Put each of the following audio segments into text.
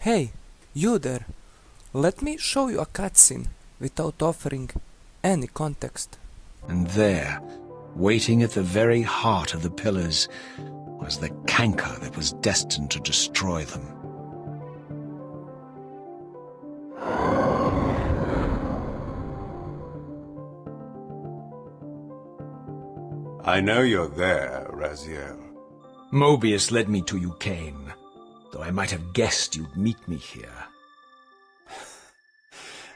Hey, you there. Let me show you a cutscene without offering any context. And there, waiting at the very heart of the pillars, was the canker that was destined to destroy them. I know you're there, Raziel. Mobius led me to you, Kain, though I might have guessed you'd meet me here.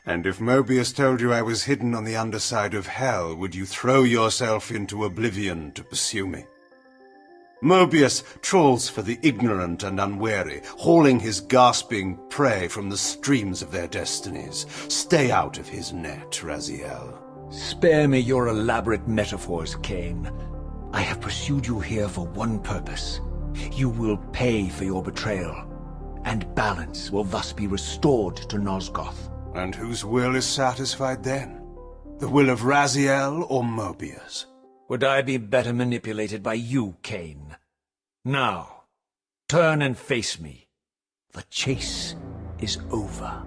And if Mobius told you I was hidden on the underside of hell, would you throw yourself into oblivion to pursue me? Mobius trawls for the ignorant and unwary, hauling his gasping prey from the streams of their destinies. Stay out of his net, Raziel. Spare me your elaborate metaphors, Kain. I have pursued you here for one purpose. You will pay for your betrayal, and balance will thus be restored to Nosgoth. And whose will is satisfied then? The will of Raziel or Mobius? Would I be better manipulated by you, Kain? Now, turn and face me. The chase is over.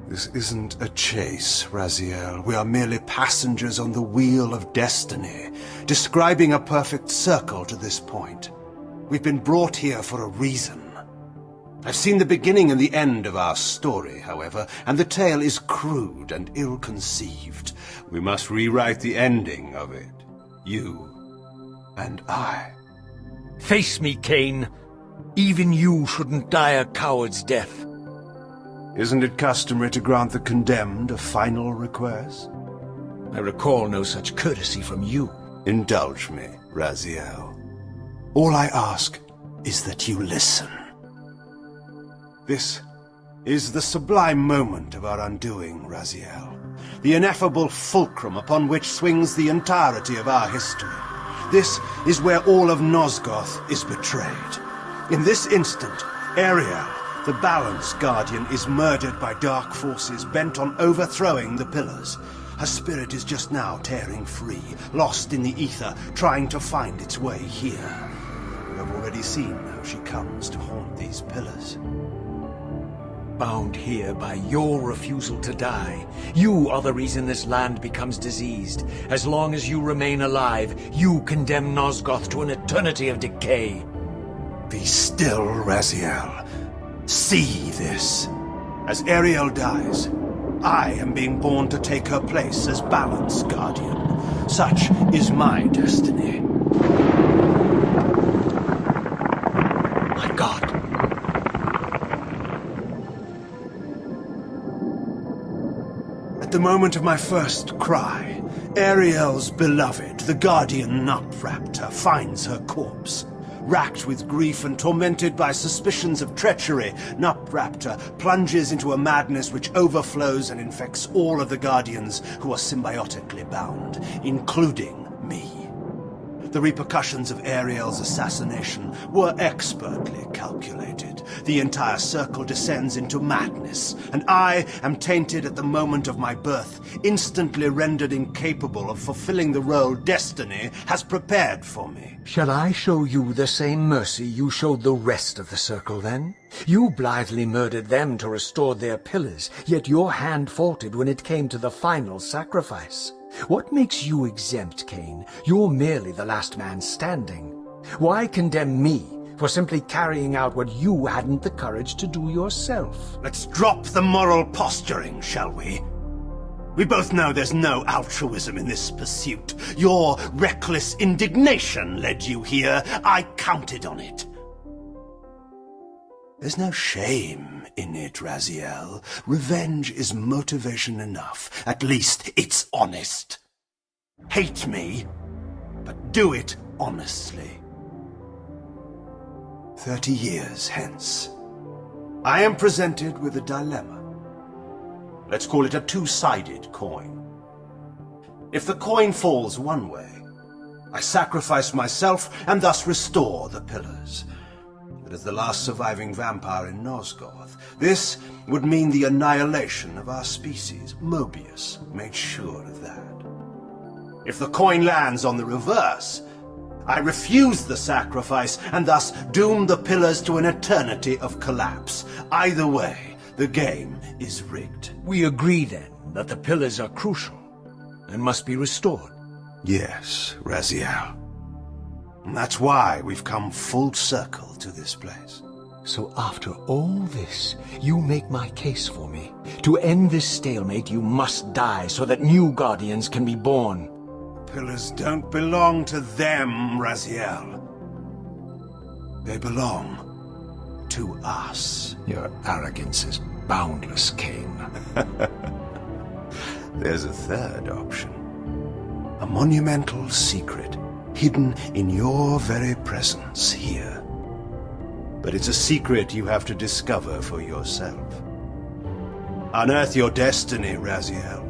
This isn't a chase, Raziel. We are merely passengers on the wheel of destiny, describing a perfect circle to this point. We've been brought here for a reason. I've seen the beginning and the end of our story, however, and the tale is crude and ill-conceived. We must rewrite the ending of it. You and I. Face me, Kain. Even you shouldn't die a coward's death. Isn't it customary to grant the condemned a final request? I recall no such courtesy from you. Indulge me, Raziel. All I ask is that you listen. This is the sublime moment of our undoing, Raziel. The ineffable fulcrum upon which swings the entirety of our history. This is where all of Nosgoth is betrayed. In this instant, Ariel, the Balance Guardian, is murdered by dark forces bent on overthrowing the pillars. Her spirit is just now tearing free, lost in the ether, trying to find its way here. We have already seen how she comes to haunt these pillars. Bound here by your refusal to die. You are the reason this land becomes diseased. As long as you remain alive, you condemn Nosgoth to an eternity of decay. Be still, Raziel. See this. As Ariel dies, I am being born to take her place as Balance Guardian. Such is my destiny. My God. At the moment of my first cry, Ariel's beloved, the Guardian Nupraptor, finds her corpse. Racked with grief and tormented by suspicions of treachery, Nupraptor plunges into a madness which overflows and infects all of the Guardians who are symbiotically bound, including me. The repercussions of Ariel's assassination were expertly calculated. The entire circle descends into madness, and I am tainted at the moment of my birth, instantly rendered incapable of fulfilling the role destiny has prepared for me. Shall I show you the same mercy you showed the rest of the circle, then? You blithely murdered them to restore their pillars, yet your hand faltered when it came to the final sacrifice. What makes you exempt, Kain? You're merely the last man standing. Why condemn me for simply carrying out what you hadn't the courage to do yourself? Let's drop the moral posturing, shall we? We both know there's no altruism in this pursuit. Your reckless indignation led you here. I counted on it. There's no shame in it, Raziel. Revenge is motivation enough. At least it's honest. Hate me, but do it honestly. 30 years hence, I am presented with a dilemma. Let's call it a two-sided coin. If the coin falls one way, I sacrifice myself and thus restore the pillars. But as the last surviving vampire in Nosgoth, this would mean the annihilation of our species. Mobius made sure of that. If the coin lands on the reverse, I refuse the sacrifice and thus doom the pillars to an eternity of collapse. Either way, the game is rigged. We agree then that the pillars are crucial and must be restored. Yes, Raziel. And that's why we've come full circle to this place. So after all this, you make my case for me. To end this stalemate, you must die so that new guardians can be born. Pillars don't belong to them, Raziel. They belong to us. Your arrogance is boundless, Kain. There's a third option. A monumental secret, hidden in your very presence here. But it's a secret you have to discover for yourself. Unearth your destiny, Raziel.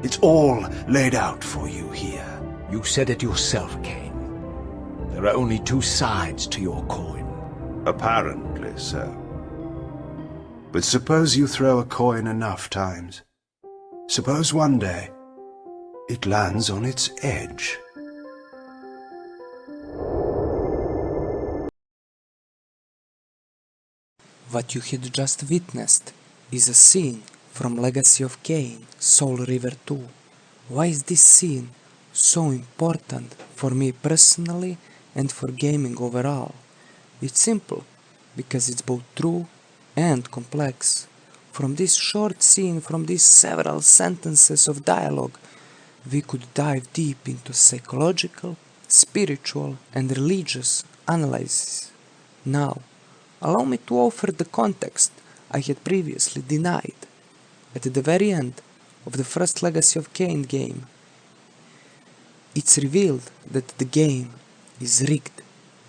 It's all laid out for you here. You said it yourself, Kain. There are only two sides to your coin. Apparently so. But suppose you throw a coin enough times. Suppose one day it lands on its edge. What you had just witnessed is a scene from Legacy of Kain, Soul Reaver 2. Why is this scene so important for me personally and for gaming overall? It's simple, because it's both true and complex. From this short scene, from these several sentences of dialogue, we could dive deep into psychological, spiritual and religious analysis. Now, allow me to offer the context I had previously denied. At the very end of the first Legacy of Kain game, it's revealed that the game is rigged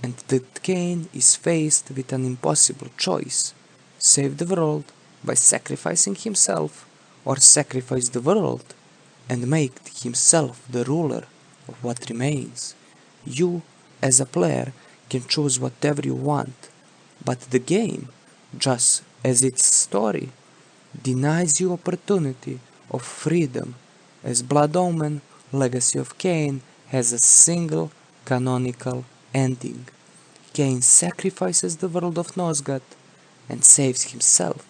and that Kain is faced with an impossible choice: save the world by sacrificing himself, or sacrifice the world and make himself the ruler of what remains. You, as a player, can choose whatever you want, but the game, just as its story, denies you opportunity of freedom, as Blood Omen Legacy of Kain has a single canonical ending. Kain sacrifices the world of Nosgoth and saves himself.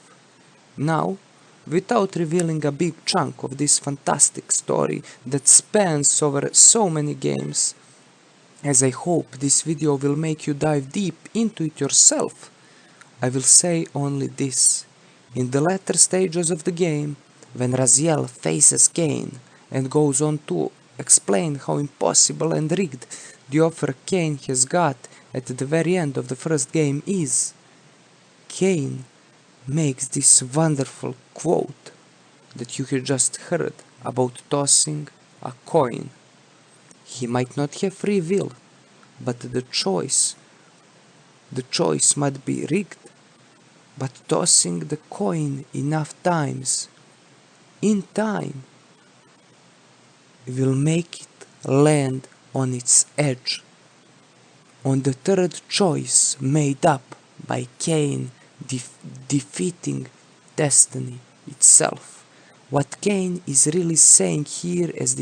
Now, without revealing a big chunk of this fantastic story that spans over so many games, as I hope this video will make you dive deep into it yourself, I will say only this. In the latter stages of the game, when Raziel faces Kain and goes on to explain how impossible and rigged the offer Kain has got at the very end of the first game is, Kain makes this wonderful quote that you had just heard about tossing a coin. He might not have free will, but the choice might be rigged. But tossing the coin enough times, in time, will make it land on its edge, on the third choice made up by Kain defeating destiny itself. What Kain is really saying here is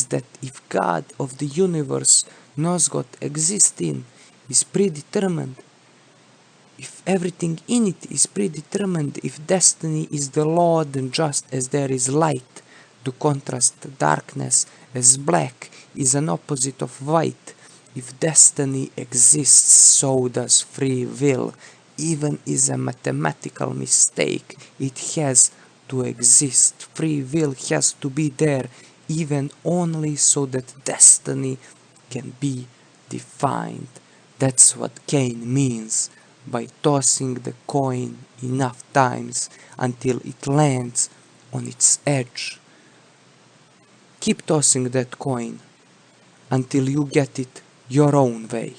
that if God of the universe Nosgoth exists in is predetermined, if everything in it is predetermined, if destiny is the law, then just as there is light to contrast darkness, as black is an opposite of white, if destiny exists, so does free will. Even is a mathematical mistake, it has to exist. Free will has to be there, even only so that destiny can be defined. That's what Kain means by tossing the coin enough times until it lands on its edge. Keep tossing that coin until you get it your own way.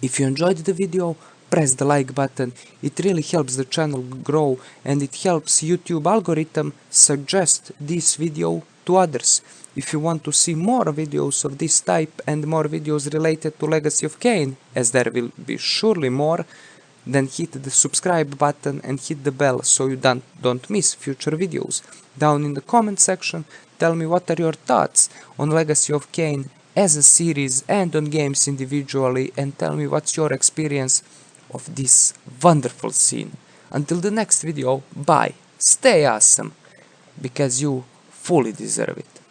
If you enjoyed the video, press the like button. It really helps the channel grow and it helps YouTube algorithm suggest this video to others. If you want to see more videos of this type and more videos related to Legacy of Kain, as there will be surely more, then hit the subscribe button and hit the bell so you don't miss future videos. Down in the comment section, tell me what are your thoughts on Legacy of Kain as a series and on games individually, and tell me what's your experience of this wonderful scene. Until the next video, bye, stay awesome, because you fully deserve it.